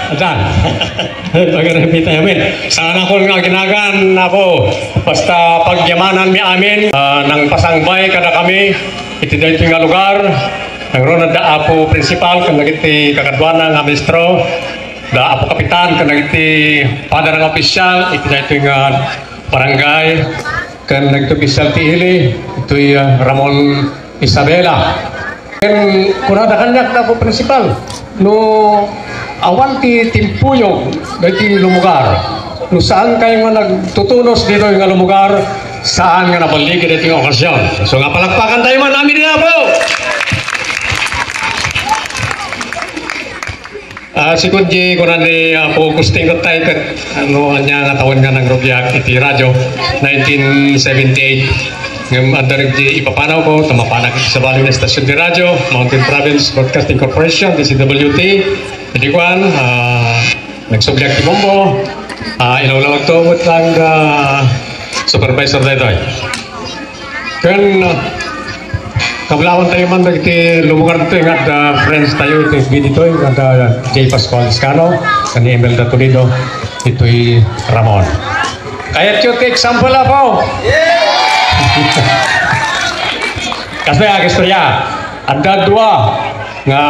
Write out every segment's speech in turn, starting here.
Adan. Pag-repeat namin. Sana ko nga ginagan ako. Basta pagyamanan mi amin ng pasangbay kada kami. Iti dito nga lugar. Nagroon na da apo principal kan nagiti kakadwana nga ministro. Da apo kapitan kan nagiti pada ng opisyal. Iti dito nga barangay. Kan nagiti opisyal tihili. Ito'y Ramon Isabela. Kan kunada kanyak da apo principal. No awan ti timpuyog dito lumugar. No saan kayo nga nagtutunos dito yung lumugar, saan nga nabaligid dito yung okasyon. So nga palakpakan tayo man namin nila po. Sikod di ko na ni po kusting ko tayo kat ano niya nga taon nga nagrubyak iti radyo 1978. Ngam andarig di ipapanaw ko tamapanak sa bali na stasyon di radyo Mountain Province Broadcasting Corporation DCWT. Jadi kuan nagsubyak ti bombo ilawlawag to mo lang supervisor daytoy. Kan kablawan tayo man dagiti lumugar dito nga friends tayo ito dito nga J. Pascual Iscano kani Imelda Toledo ito'y Ramon. Kaya ito example ako. Kasi istorya ada dua nga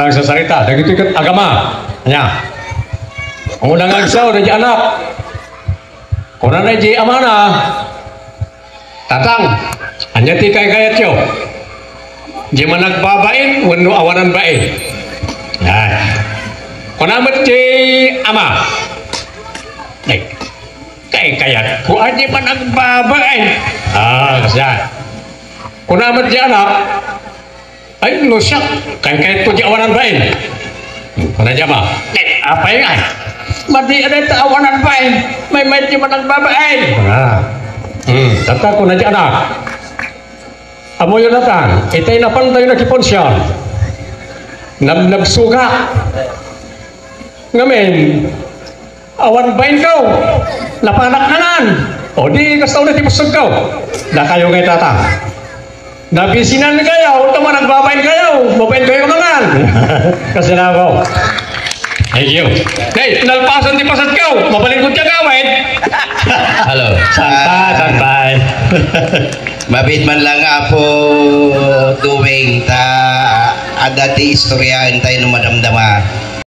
sasarita dagiti ket agama nya. Ang unang agsaw na di anak kuna na di amana tatang anya ti kay yo di man nagbabain wenno awanan bain. Yan. Kuna met di ama kay kayat ku aja man nagbabain kasya kuna met di anak ay lusak kay tu di awanan bain. Kuna jama apa yan mati ada awanan bain may di man nagbabain. Tata kuna di anak amo yun natan, itay napan tayo nakiponsyon. Nagsuga. Ngamen, awan bain kau, napanak nanan. O di kastaw na tipusog kau. Na kayo ngay tata. Nabisinan kayo, tama nagbabain kayo. Mabain kayo naman. Kasi na ako. Thank you. Hey, nalpasan di pasat kau. Mabalingkod ka gawin. Halo. Santai. Mabit man lang apo tuwing ta ada ti istorya tayo no madamdama